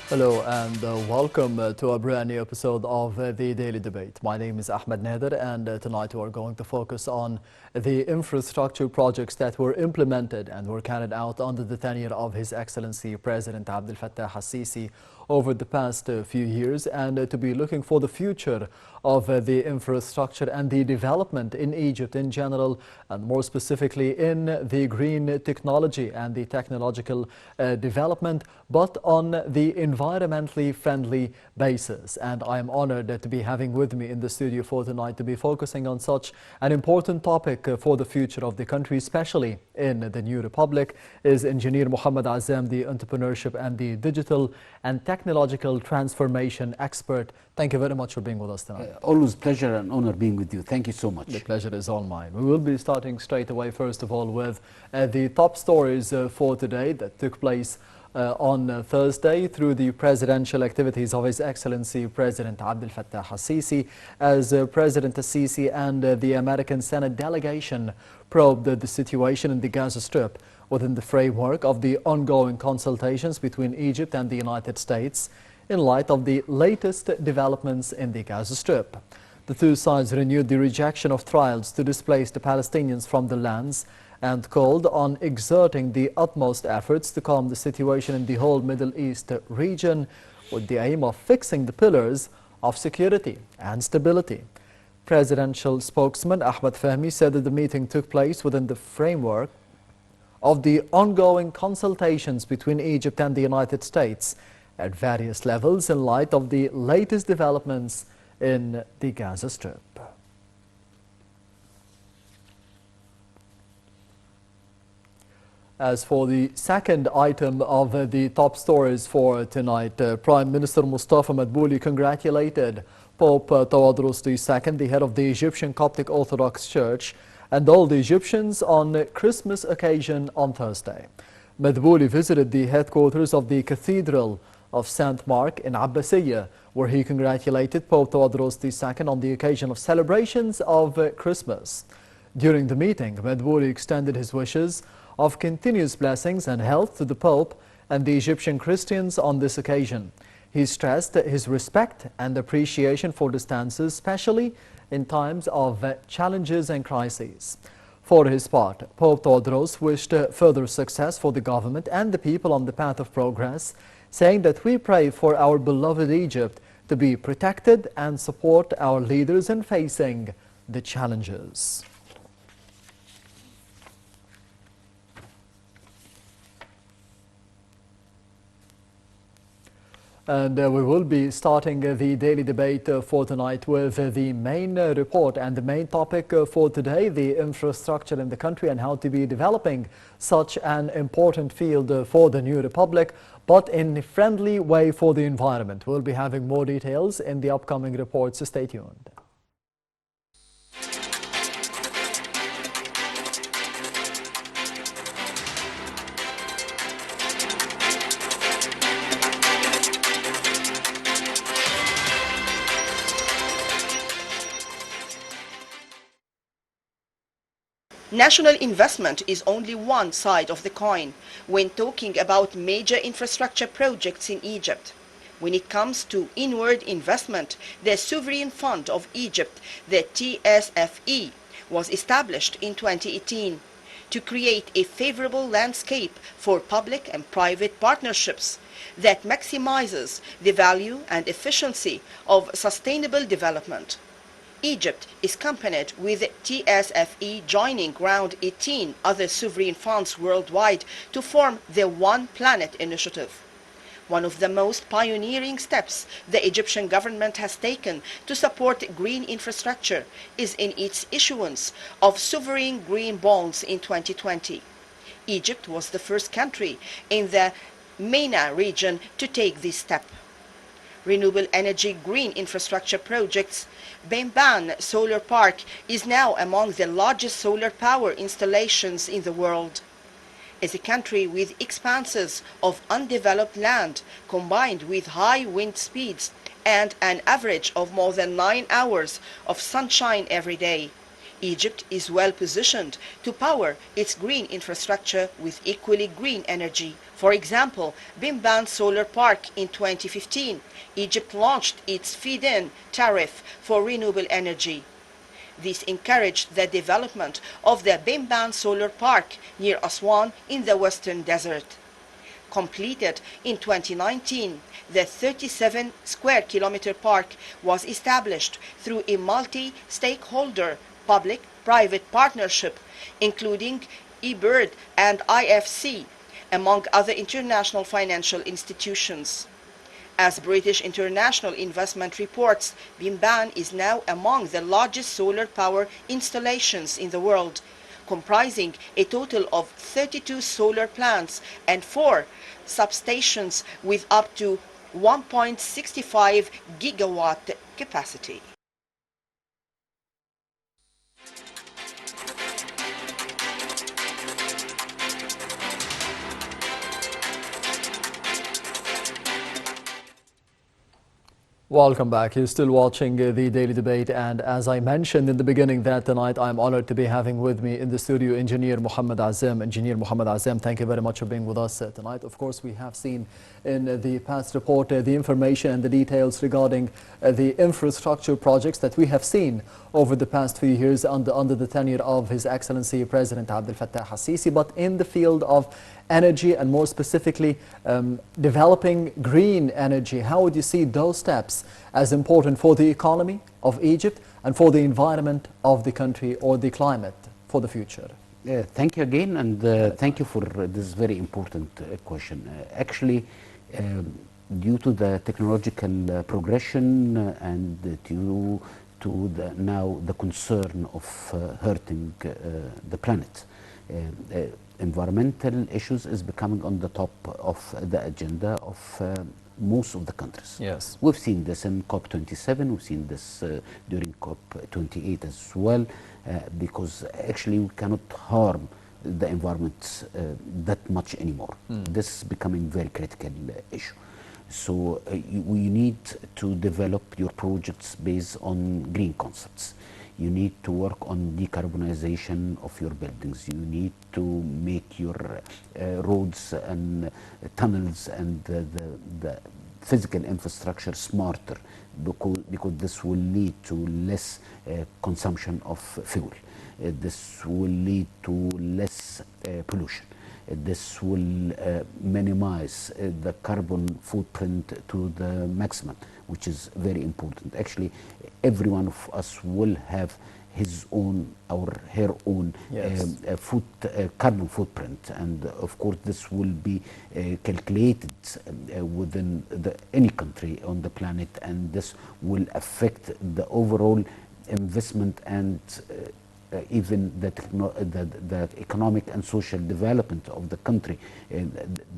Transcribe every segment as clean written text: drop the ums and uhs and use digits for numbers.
Hello and welcome to a brand new episode of the Daily Debate. My name is Ahmed Nader, and tonight we are going to focus on the infrastructure projects that were implemented and were carried out under the tenure of His Excellency President Abdel Fattah al-Sisi over the past few years, and to be looking for the future of the infrastructure and the development in Egypt in general, and more specifically in the green technology and the technological development, but on the environmentally friendly basis. And I am honored to be having with me in the studio for tonight to be focusing on such an important topic for the future of the country, especially in the new republic, is Engineer Mohamed Azzam, the entrepreneurship and the digital and technological transformation expert. Thank you very much for being with us tonight. Always pleasure and honor being with you. Thank you so much. The pleasure is all mine. We will be starting straight away, first of all, with the top stories for today that took place on Thursday through the presidential activities of His Excellency President Abdel Fattah al-Sisi, as President al-Sisi and the American Senate delegation probed the situation in the Gaza Strip within the framework of the ongoing consultations between Egypt and the United States in light of the latest developments in the Gaza Strip. The two sides renewed the rejection of trials to displace the Palestinians from the lands and called on exerting the utmost efforts to calm the situation in the whole Middle East region with the aim of fixing the pillars of security and stability. Presidential spokesman Ahmed Fahmy said that the meeting took place within the framework of the ongoing consultations between Egypt and the United States at various levels in light of the latest developments in the Gaza Strip. As for the second item of the top stories for tonight, Prime Minister Mustafa Madbouli congratulated Pope Tawadros II, the head of the Egyptian Coptic Orthodox Church, and all the Egyptians on Christmas occasion on Thursday. Madbouli visited the headquarters of the Cathedral of St. Mark in Abbasiyya, where he congratulated Pope Tawadros II on the occasion of celebrations of Christmas. During the meeting, Madbouli extended his wishes of continuous blessings and health to the Pope and the Egyptian Christians on this occasion. He stressed his respect and appreciation for the stances, especially in times of challenges and crises. For his part, Pope Tawadros wished further success for the government and the people on the path of progress, saying that we pray for our beloved Egypt to be protected and support our leaders in facing the challenges. And we will be starting the daily debate for tonight with the main report and the main topic for today, the infrastructure in the country and how to be developing such an important field for the new republic, but in a friendly way for the environment. We'll be having more details in the upcoming reports, so stay tuned. National investment is only one side of the coin when talking about major infrastructure projects in Egypt. When it comes to inward investment, the Sovereign Fund of Egypt, the TSFE, was established in 2018 to create a favorable landscape for public and private partnerships that maximizes the value and efficiency of sustainable development. Egypt is accompanied with TSFE joining around 18 other sovereign funds worldwide to form the One Planet initiative. One of the most pioneering steps the Egyptian government has taken to support green infrastructure is in its issuance of sovereign green bonds in 2020. Egypt was the first country in the MENA region to take this step. Renewable energy green infrastructure projects, Bemban Solar Park is now among the largest solar power installations in the world. As a country with expanses of undeveloped land combined with high wind speeds and an average of more than 9 hours of sunshine every day, Egypt is well positioned to power its green infrastructure with equally green energy. For example, Bimban Solar Park in 2015, Egypt launched its feed-in tariff for renewable energy. This encouraged the development of the Bimban Solar Park near Aswan in the Western Desert. Completed in 2019, the 37 square kilometer park was established through a multi-stakeholder public-private partnership, including eBird and IFC, among other international financial institutions. As British International Investment reports, Bimban is now among the largest solar power installations in the world, comprising a total of 32 solar plants and 4 substations with up to 1.65 gigawatt capacity. Welcome back. You're still watching the Daily Debate, and as I mentioned in the beginning that tonight I'm honored to be having with me in the studio Engineer Mohamed Azzam. Engineer Mohamed Azzam, thank you very much for being with us tonight. Of course, we have seen in the past report the information and the details regarding the infrastructure projects that we have seen over the past few years under the tenure of His Excellency President Abdel Fattah al-Sisi, but in the field of energy and more specifically developing green energy. How would you see those steps as important for the economy of Egypt and for the environment of the country or the climate for the future? Thank you again, and thank you for this very important question. Actually, due to the technological progression and due to now the concern of hurting the planet, environmental issues is becoming on the top of the agenda of most of the countries. Yes. We've seen this in COP27, we've seen this during COP28 as well, because actually we cannot harm the environment that much anymore. This is becoming very critical issue. So you need to develop your projects based on green concepts. You need to work on decarbonization of your buildings. You need to make your roads and tunnels and the physical infrastructure smarter, because this will lead to less consumption of fuel. This will lead to less pollution. This will minimize the carbon footprint to the maximum, which is very important. Actually, every one of us will have his own or her own Yes. carbon footprint, and of course this will be calculated within any country on the planet, and this will affect the overall investment and even the economic and social development of the country.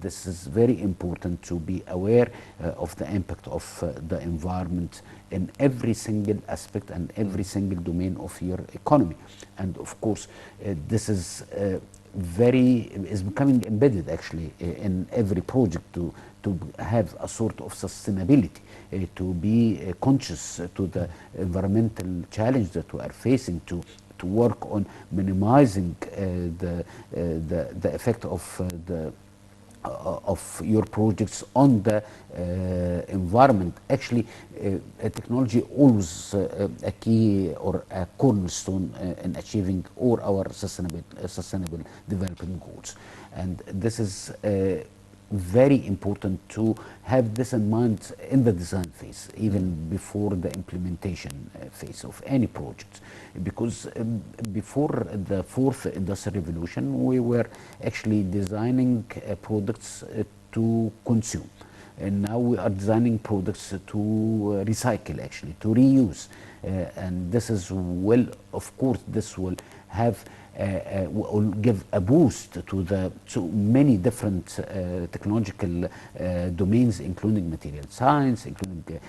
This is very important to be aware of the impact of the environment in every single aspect and every single domain of your economy. And of course, this is becoming embedded actually in every project to have a sort of sustainability, to be conscious to the environmental challenge that we are facing, to work on minimizing the effect of your projects on the environment. Actually, technology always a key or a cornerstone in achieving all our sustainable development goals, and this is very important to have this in mind in the design phase, even before the implementation phase of any project. Because before the fourth industrial revolution, we were actually designing products to consume. And now we are designing products to recycle, actually, to reuse. And this is, well, of course, this will have will give a boost to many different technological domains, including material science, including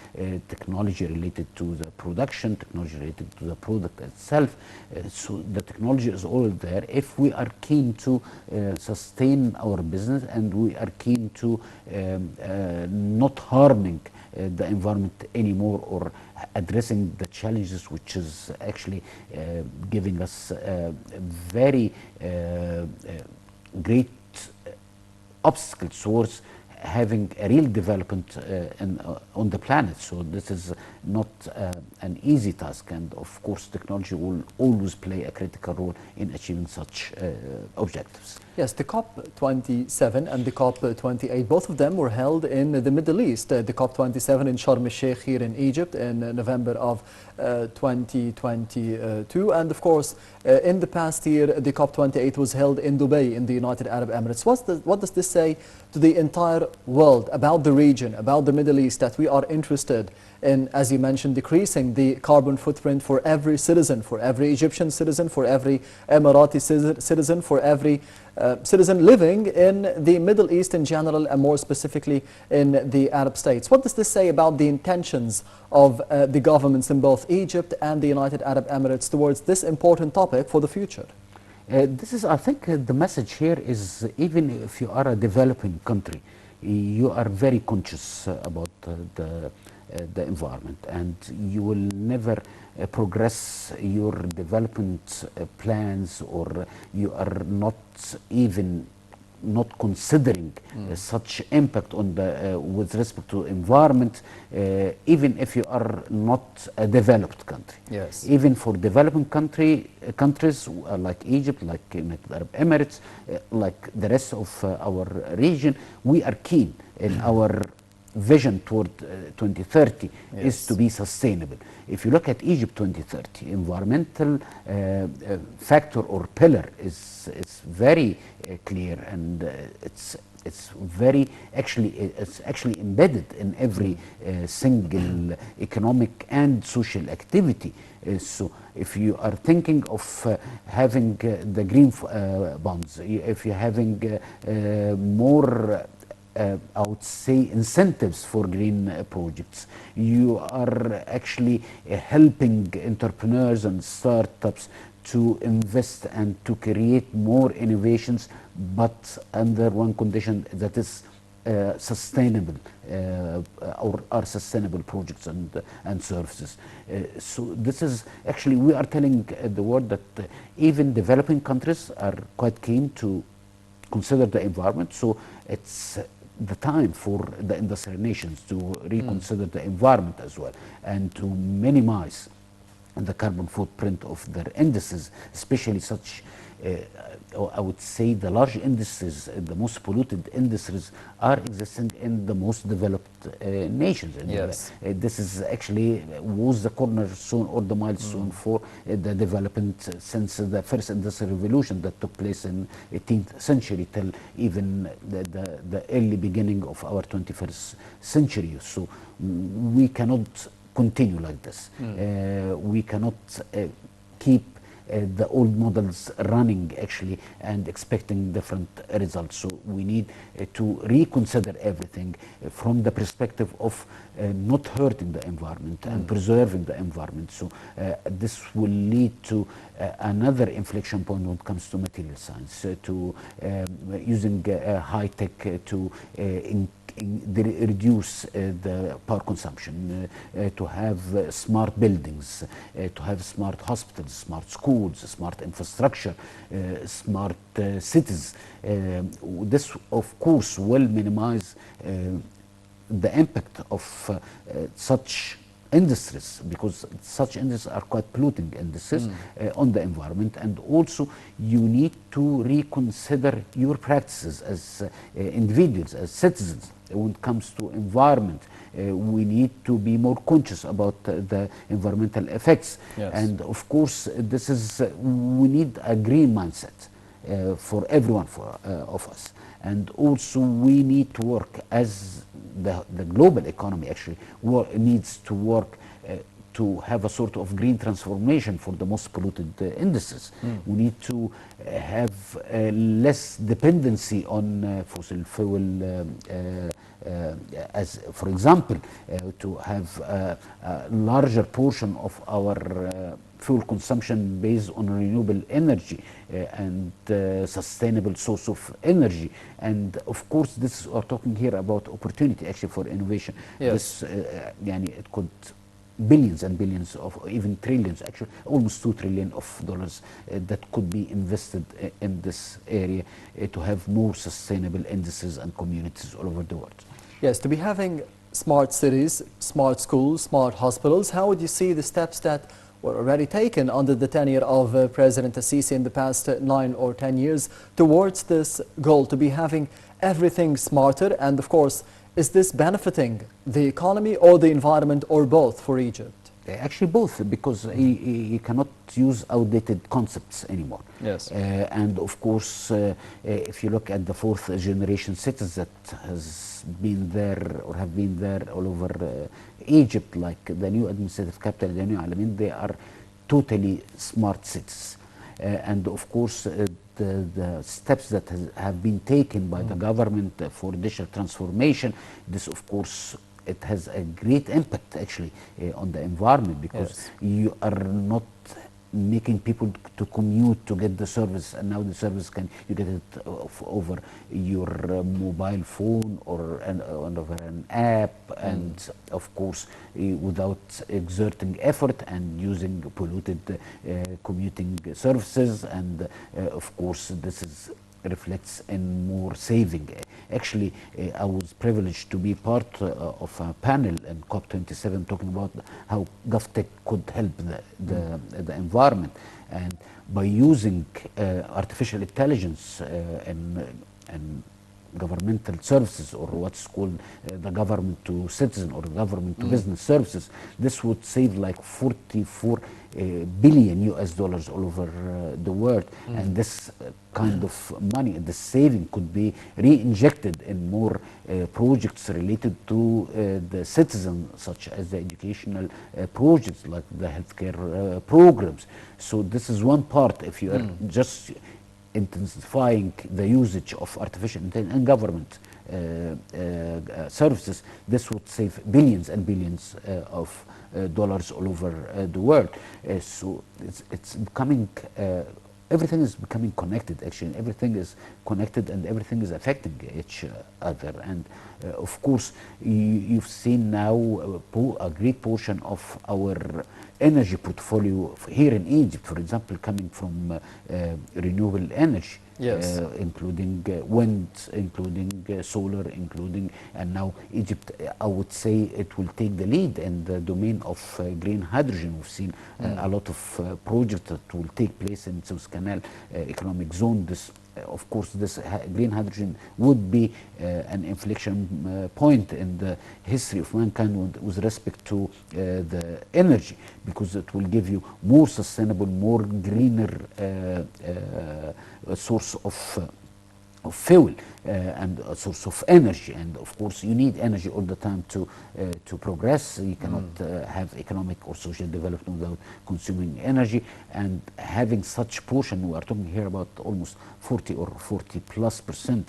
technology related to the production, technology related to the product itself. So the technology is all there. If we are keen to sustain our business, and we are keen to not harming the environment anymore, or addressing the challenges which is actually giving us very great obstacles towards having a real development on the planet. So this is not an easy task, and of course technology will always play a critical role in achieving such objectives. Yes, the COP27 and the COP28, both of them were held in the Middle East. The COP27 in Sharm el-Sheikh here in Egypt in November of 2022. And of course, in the past year, the COP28 was held in Dubai in the United Arab Emirates. What does this say to the entire world about the region, about the Middle East, that we are interested in, as you mentioned, decreasing the carbon footprint for every citizen, for every Egyptian citizen, for every Emirati citizen, for every citizen living in the Middle East in general, and more specifically in the Arab states? What does this say about the intentions of the governments in both Egypt and the United Arab Emirates towards this important topic for the future? This is, I think, the message here is, even if you are a developing country, you are very conscious about the environment, and you will never progress your development plans, or you are not even not considering such impact on the with respect to environment, even if you are not a developed country. Yes. Even for developing countries like Egypt, like United Arab Emirates, like the rest of our region, we are keen in our vision toward 2030 is to be sustainable. If you look at Egypt 2030, environmental factor or pillar is very clear, and it's very it's actually embedded in every single economic and social activity. So if you are thinking of having the green bonds, if you're having more I would say incentives for green projects, you are actually helping entrepreneurs and startups to invest and to create more innovations, but under one condition, that is sustainable, or are sustainable projects and services. So this is actually, we are telling the world that even developing countries are quite keen to consider the environment. So it's the time for the industrial nations to reconsider the environment as well, and to minimize the carbon footprint of their industries, especially such I would say the large industries, the most polluted industries are existing in the most developed nations. And yes. This is actually was the cornerstone or the milestone for the development since the first industrial revolution that took place in 18th century till even the early beginning of our 21st century. So we cannot continue like this. We cannot keep the old models running actually and expecting different results. So we need to reconsider everything from the perspective of not hurting the environment and preserving the environment. So this will lead to another inflection point when it comes to material science, to using high tech to reduce the power consumption, to have smart buildings, to have smart hospitals, smart schools, smart infrastructure, smart cities. This, of course, will minimize the impact of such industries, because such industries are quite polluting industries on the environment. And also you need to reconsider your practices as individuals, as citizens. When it comes to environment, we need to be more conscious about the environmental effects. Yes. And of course, this is we need a green mindset for everyone of us. And also we need to work as the global economy actually needs to work to have a sort of green transformation for the most polluted industries. We need to have less dependency on fossil fuel, as for example, to have a larger portion of our fuel consumption based on renewable energy and sustainable source of energy. And of course, we're talking here about opportunity actually for innovation. Yes. This, it could billions and billions of, even trillions, actually almost $2 trillion that could be invested in this area to have more sustainable industries and communities all over the world. Yes, to be having smart cities, smart schools, smart hospitals, how would you see the steps that were already taken under the tenure of President Assisi in the past 9 or 10 years towards this goal to be having everything smarter? And of course, is this benefiting the economy or the environment or both for Egypt? Actually both, because you cannot use outdated concepts anymore. Yes. And of course, if you look at the fourth generation cities that has been there or have been there all over Egypt, like the new administrative capital, the new Alamein, they are totally smart cities. And of course, the steps that have been taken by the government for digital transformation, this of course it has a great impact actually on the environment, because you are not making people to commute to get the service, and now the service you get it over your mobile phone or over an app, and of course without exerting effort and using polluted commuting services, and of course this reflects in more saving. Actually, I was privileged to be part of a panel in COP27 talking about how GovTech could help the environment, and by using artificial intelligence and governmental services, or what's called the government to citizen or government to business services, this would save like 44 billion US dollars all over the world. And this kind of money, the saving, could be re-injected in more projects related to the citizen, such as the educational projects, like the healthcare programs. So this is one part. If you are just intensifying the usage of artificial intelligence in government services, this would save billions and billions of dollars all over the world. So it's becoming, everything is becoming connected actually. Everything is connected and everything is affecting each other. And of course, you've seen now a great portion of our energy portfolio here in Egypt, for example, coming from renewable energy. Yes. Including wind, including solar, including, and now Egypt, I would say it will take the lead in the domain of green hydrogen. We've seen a lot of projects that will take place in Suez Canal economic zone. This, of course, this green hydrogen would be an inflection point in the history of mankind with respect to the energy, because it will give you more sustainable, more greener source of fuel and a source of energy. And of course, you need energy all the time to progress. You cannot have economic or social development without consuming energy. And having such portion, we are talking here about almost 40 or 40+%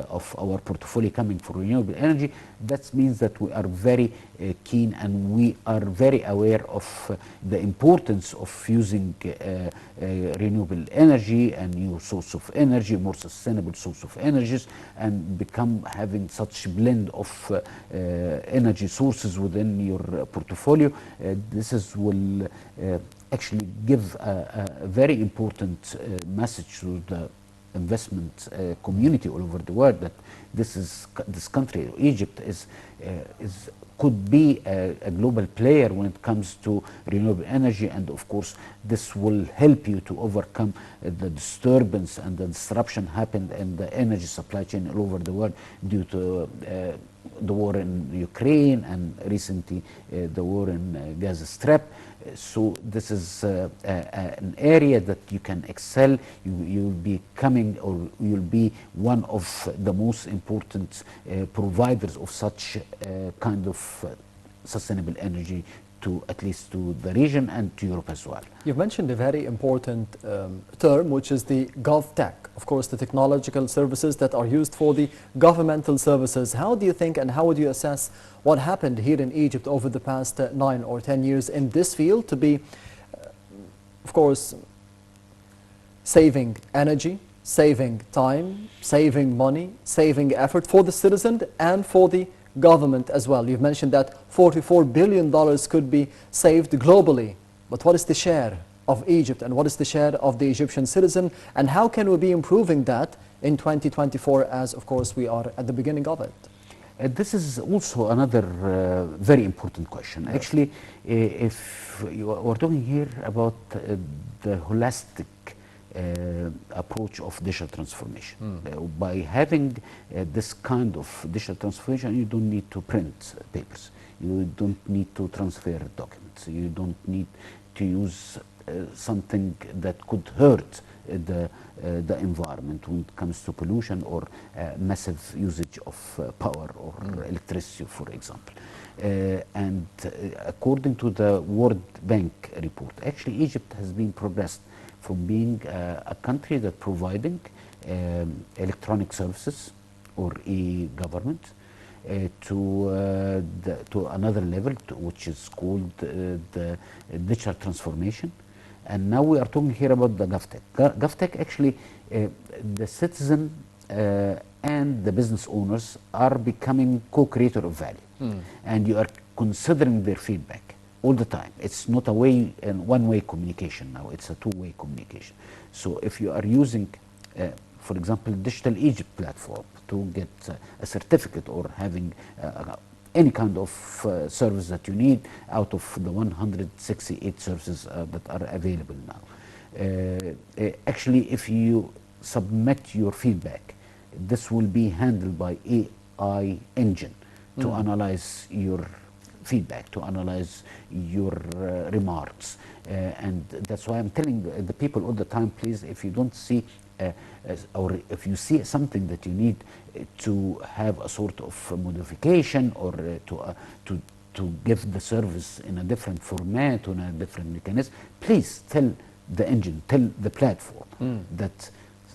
of our portfolio coming from renewable energy. That means that we are very keen, and we are very aware of the importance of using renewable energy, a new source of energy, more sustainable source of energies, and become having such blend of energy sources within your portfolio. This will actually give a very important message to the investment community all over the world, that this country, Egypt, could be a global player when it comes to renewable energy. And of course, this will help you to overcome the disturbance and the disruption happened in the energy supply chain all over the world due to the war in Ukraine, and recently the war in Gaza Strip. So this is an area that you can excel. You'll be coming, or you'll be one of the most important providers of such kind of sustainable energy, at least to the region and to Europe as well. You've mentioned a very important term, which is the GovTech. Of course, the technological services that are used for the governmental services. How do you think, and how would you assess what happened here in Egypt over the past 9 or 10 years in this field to be, of course, saving energy, saving time, saving money, saving effort for the citizen and for the government as well. You've mentioned that $44 billion could be saved globally. But what is the share of Egypt and what is the share of the Egyptian citizen, and how can we be improving that in 2024 as, of course, we are at the beginning of it? This is also another very important question. Yes. Actually, if we're talking here about the holistic approach of digital transformation. By having this kind of digital transformation, you don't need to print papers. You don't need to transfer documents. You don't need to use something that could hurt the environment when it comes to pollution or massive usage of power or electricity, for example. And according to the World Bank report, actually Egypt has been progressed from being a country that providing electronic services or e-government to another level, which is called the digital transformation. And now we are talking here about the GovTech. GovTech, actually, the citizen and the business owners are becoming co-creator of value. And you are considering their feedback all the time. It's not a one-way communication now, it's a two-way communication. So if you are using, for example, Digital Egypt platform to get a certificate or having any kind of service that you need out of the 168 services that are available now. Actually, if you submit your feedback, this will be handled by AI engine to analyze your feedback, to analyze your remarks. And that's why I'm telling the people all the time, please, if you don't see or if you see something that you need to have a sort of modification or to give the service in a different format, on a different mechanism, please tell the engine, tell the platform that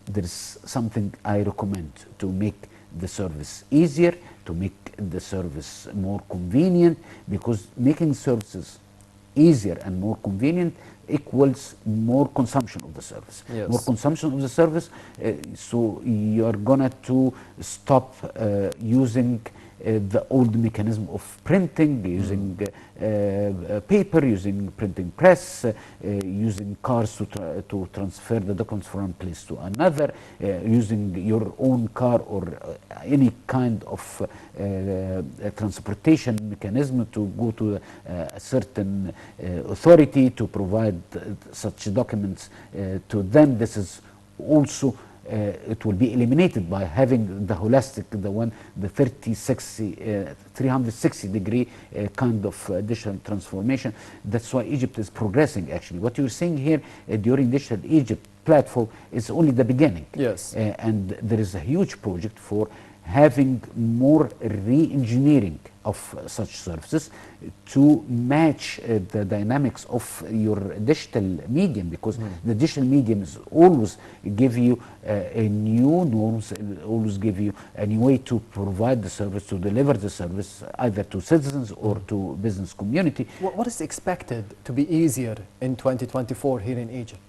there is something I recommend to make the service easier, to make the service more convenient, because making services easier and more convenient equals more consumption of the service. Yes. More consumption of the service, so you are gonna to stop using the old mechanism of printing, using paper, using printing press, using cars to transfer the documents from one place to another, using your own car or any kind of transportation mechanism to go to a certain authority to provide such documents to them. This is also it will be eliminated by having the holistic, the 360 degree kind of digital transformation. That's why Egypt is progressing, actually. What you're seeing here during Digital Egypt platform is only the beginning. Yes. And there is a huge project for having more re-engineering of such services to match the dynamics of your digital medium, because the digital medium is always give you a new norms, always give you a new way to provide the service, to deliver the service either to citizens or to business community. What is expected to be easier in 2024 here in Egypt?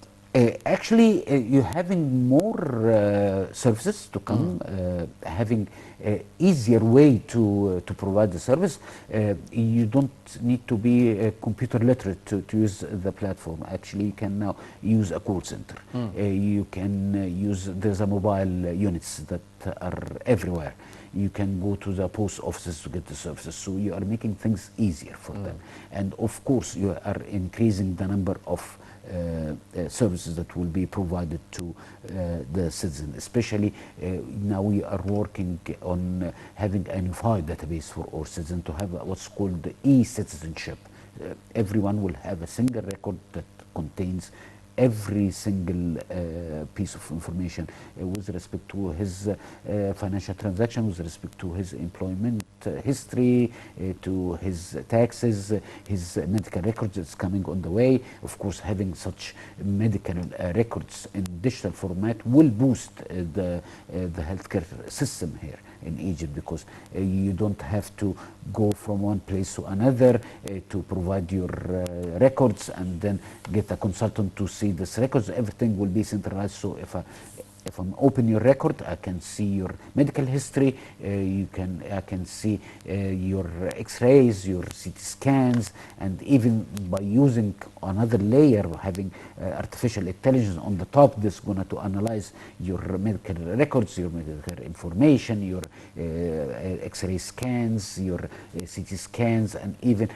Actually, you're having more services to come, having easier way to provide the service. You don't need to be computer literate to use the platform. Actually, you can now use a call center. You can use, there's a mobile units that are everywhere. You can go to the post offices to get the services. So you are making things easier for them. And of course, you are increasing the number of services that will be provided to the citizen. Especially now we are working on having a unified database for all citizens to have what's called the e-citizenship. Everyone will have a single record that contains every single piece of information with respect to his financial transaction, with respect to his employment history, to his taxes, his medical records that's coming on the way. Of course, having such medical records in digital format will boost the healthcare system here in Egypt, because you don't have to go from one place to another to provide your records and then get a consultant to see these records. Everything will be centralized. So if if I open your record, I can see your medical history. I can see your X-rays, your CT scans, and even by using another layer, having artificial intelligence on the top, this is going to analyze your medical records, your medical information, your X-ray scans, your CT scans, and even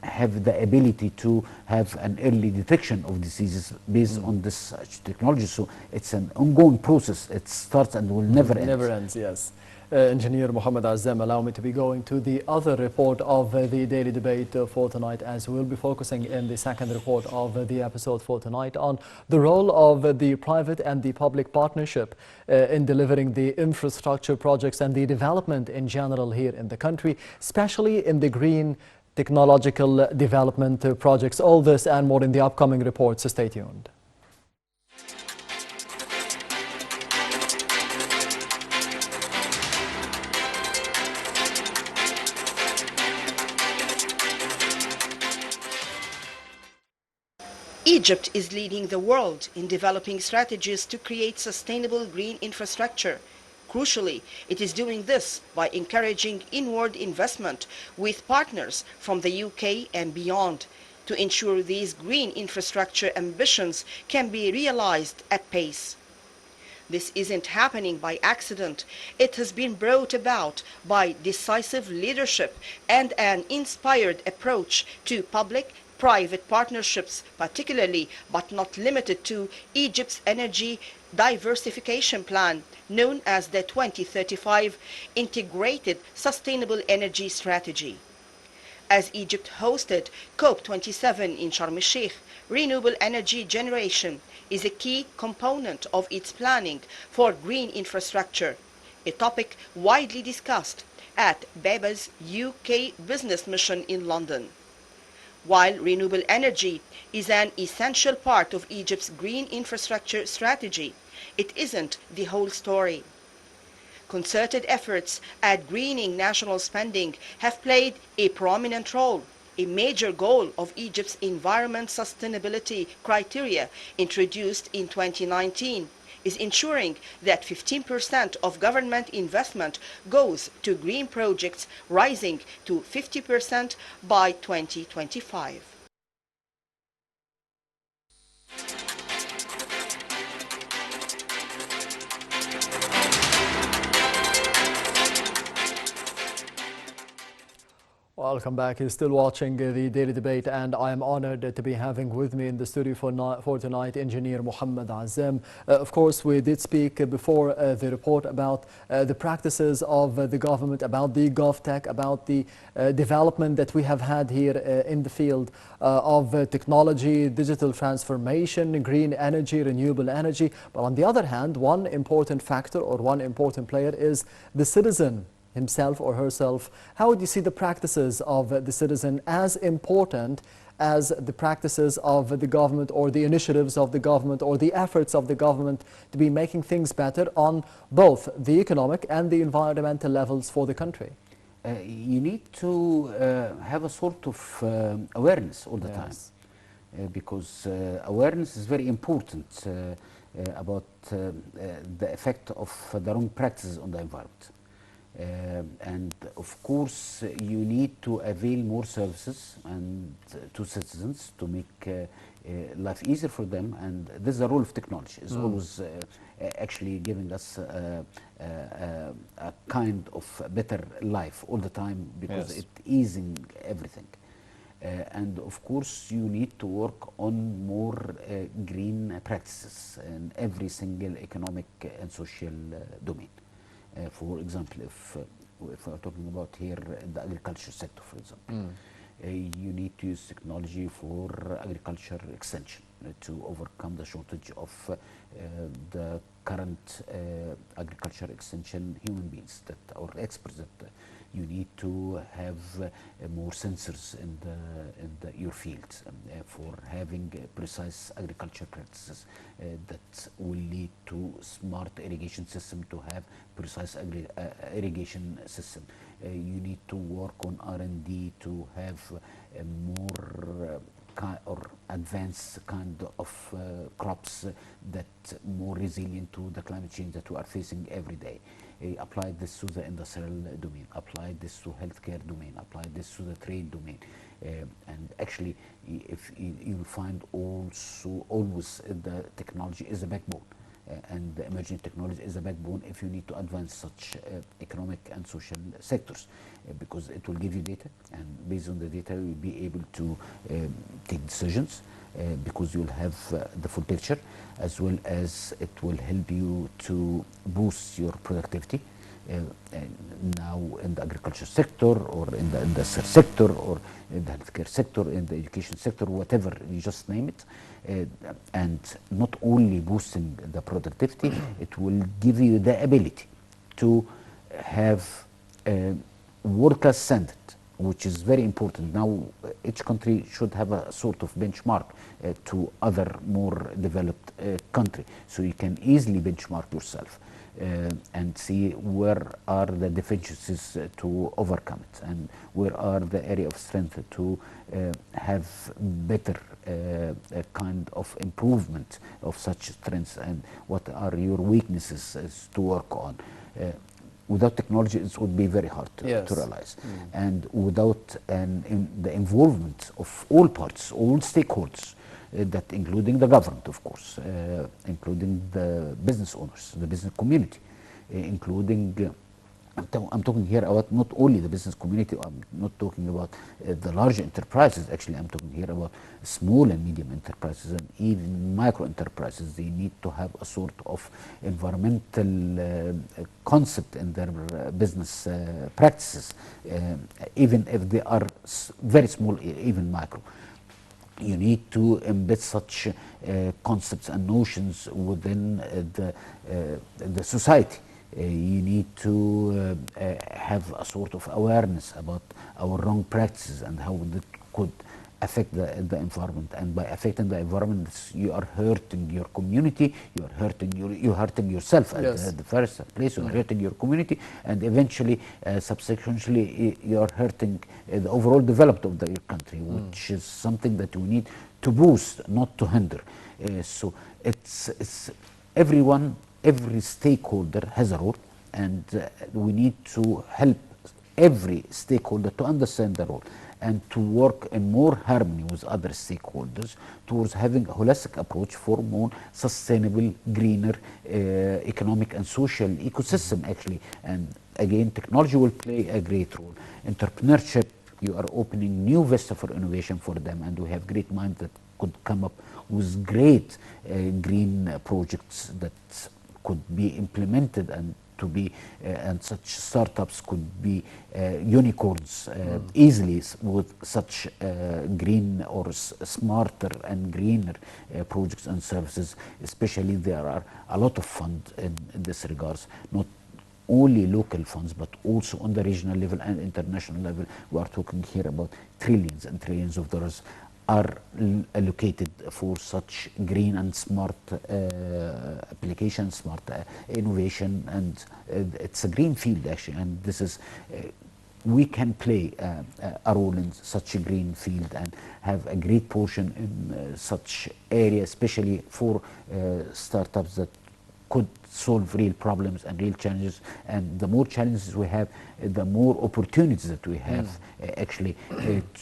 have the ability to have an early detection of diseases based on this technology. So it's an ongoing process. It starts and will never end. Never ends, yes. Engineer Mohamed Azzam, allow me to be going to the other report of the daily debate for tonight, as we'll be focusing in the second report of the episode for tonight on the role of the private and the public partnership in delivering the infrastructure projects and the development in general here in the country, especially in the green technological development projects. All this and more in the upcoming reports, so stay tuned. Egypt is leading the world in developing strategies to create sustainable green infrastructure. Crucially, it is doing this by encouraging inward investment with partners from the UK and beyond to ensure these green infrastructure ambitions can be realized at pace. This isn't happening by accident. It has been brought about by decisive leadership and an inspired approach to public-private partnerships, particularly but not limited to Egypt's energy diversification plan, known as the 2035 Integrated Sustainable Energy Strategy. As Egypt hosted COP27 in Sharm el-Sheikh, renewable energy generation is a key component of its planning for green infrastructure, a topic widely discussed at BEBA's UK business mission in London. While renewable energy is an essential part of Egypt's green infrastructure strategy, it isn't the whole story. Concerted efforts at greening national spending have played a prominent role. A major goal of Egypt's environment sustainability criteria introduced in 2019 is ensuring that 15% of government investment goes to green projects, rising to 50% by 2025. Welcome back. You're still watching the Daily Debate, and I am honored to be having with me in the studio for tonight Engineer Mohamed Azzam. Of course, we did speak before the report about the practices of the government, about the GovTech, about the development that we have had here in the field of technology, digital transformation, green energy, renewable energy. But on the other hand, one important factor or one important player is the citizen himself or herself. How would you see the practices of the citizen as important as the practices of the government or the initiatives of the government or the efforts of the government to be making things better on both the economic and the environmental levels for the country? You need to have a sort of awareness all the time, because awareness is very important about the effect of the wrong practices on the environment. And of course, you need to avail more services and to citizens to make life easier for them. And this is the role of technology. It's always actually giving us a kind of better life all the time, because it's easing everything. And of course, you need to work on more green practices in every single economic and social domain. For example, if we're talking about here the agriculture sector, for example, you need to use technology for agriculture extension to overcome the shortage of the current agriculture extension human beings that or experts that you need to have more sensors in your fields for having precise agriculture practices that will lead to smart irrigation system, to have precise irrigation system. You need to work on R&D to have more or advanced kind of crops that more resilient to the climate change that we are facing every day. Apply this to the industrial domain, apply this to healthcare domain, apply this to the trade domain. And actually, if you'll find also always the technology is a backbone. And the emerging technology is a backbone if you need to advance such economic and social sectors, because it will give you data, and based on the data you'll be able to take decisions, because you'll have the full picture, as well as it will help you to boost your productivity. Now in the agriculture sector, or in the industrial sector, or in the healthcare sector, in the education sector, whatever, you just name it. And not only boosting the productivity, it will give you the ability to have a world-class standard, which is very important. Now, each country should have a sort of benchmark to other more developed country, so you can easily benchmark yourself. And see where are the deficiencies to overcome it, and where are the area of strength to have better kind of improvement of such strengths, and what are your weaknesses to work on. Without technology, it would be very hard to realize. And without the involvement of all parts, all stakeholders, that including the government, of course, including the business owners, the business community, including, I'm talking here about not only the business community, I'm not talking about the large enterprises, actually I'm talking here about small and medium enterprises, and even micro enterprises. They need to have a sort of environmental concept in their business practices, even if they are very small, even micro. You need to embed such concepts and notions within the society. You need to have a sort of awareness about our wrong practices and how it could affect the environment. And by affecting the environment, you are hurting your community, you're hurting yourself at the first place, you're hurting your community, and eventually, subsequently, you're hurting the overall development of your country, which is something that we need to boost, not to hinder. So it's everyone, every stakeholder has a role, and we need to help every stakeholder to understand the role and to work in more harmony with other stakeholders towards having a holistic approach for more sustainable, greener economic and social ecosystem, actually. And again, technology will play a great role. Entrepreneurship, you are opening new vista for innovation for them, and we have great minds that could come up with great green projects that could be implemented, and to be and such startups could be unicorns easily with such green or smarter and greener projects and services. Especially, there are a lot of funds in this regards, not only local funds, but also on the regional level and international level. We are talking here about trillions and trillions of dollars are allocated for such green and smart applications, smart innovation, and it's a green field, actually. And this is, we can play a role in such a green field and have a great portion in such area, especially for startups that could solve real problems and real challenges. And the more challenges we have, the more opportunities that we have actually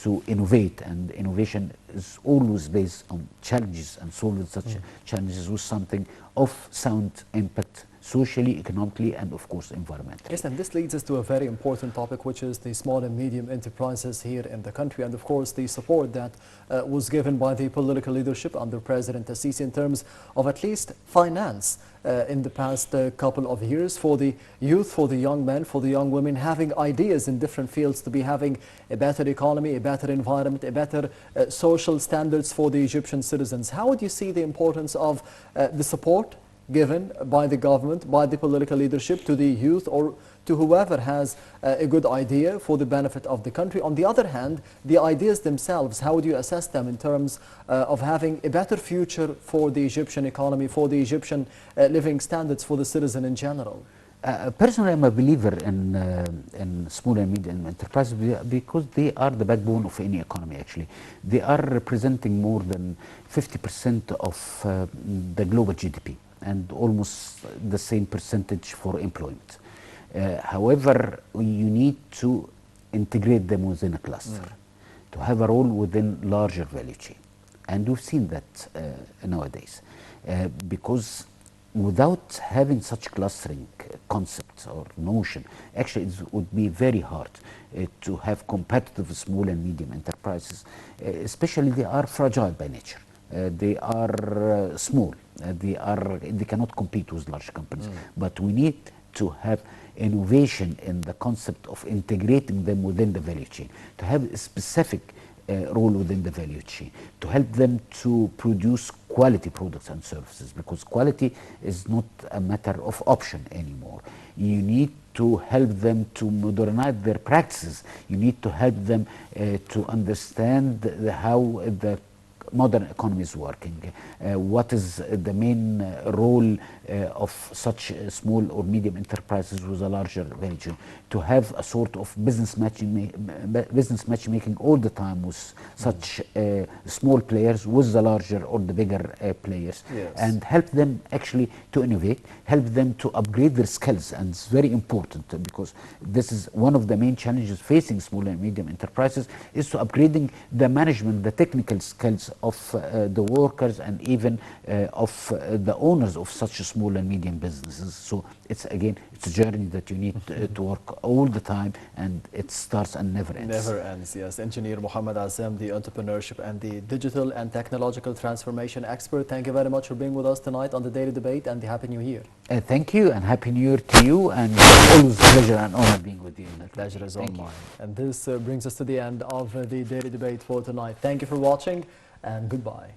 to innovate. And innovation is always based on challenges, and solving such challenges with something of sound impact, socially, economically, and of course environmentally. Yes, and this leads us to a very important topic, which is the small and medium enterprises here in the country, and of course the support that was given by the political leadership under President Assisi in terms of at least finance in the past couple of years for the youth, for the young men, for the young women, having ideas in different fields to be having a better economy, a better environment, a better social standards for the Egyptian citizens. How would you see the importance of the support given by the government, by the political leadership to the youth or to whoever has a good idea for the benefit of the country? On the other hand, the ideas themselves, how would you assess them in terms of having a better future for the Egyptian economy, for the Egyptian living standards for the citizen in general? Personally, I'm a believer in small and medium enterprises because they are the backbone of any economy. Actually, they are representing more than 50% of the global GDP and almost the same percentage for employment. However, you need to integrate them within a cluster to have a role within larger value chain, and we've seen that nowadays because without having such clustering concept or notion, actually it would be very hard to have competitive small and medium enterprises, especially they are fragile by nature. They are small. They cannot compete with large companies. But we need to have innovation in the concept of integrating them within the value chain, to have a specific role within the value chain, to help them to produce quality products and services, because quality is not a matter of option anymore. You need to help them to modernize their practices. You need to help them to understand how the modern economy is working, what is the main role of such small or medium enterprises with a larger value chain, to have a sort of business matchmaking all the time with such small players with the larger or the bigger players, Yes. and help them actually to innovate, help them to upgrade their skills. And it's very important because this is one of the main challenges facing small and medium enterprises, is to upgrading the management, the technical skills of the workers and even of the owners of such small and medium businesses. So it's a journey that you need to work all the time, and it starts and never ends. Never ends, yes. Engineer Mohamed Azzam, the entrepreneurship and the digital and technological transformation expert. Thank you very much for being with us tonight on the Daily Debate, and the Happy New Year. Thank you, and Happy New Year to you, and always a pleasure and honor being with you. Pleasure is all Thank you. mine. And this brings us to the end of the Daily Debate for tonight. Thank you for watching, and goodbye.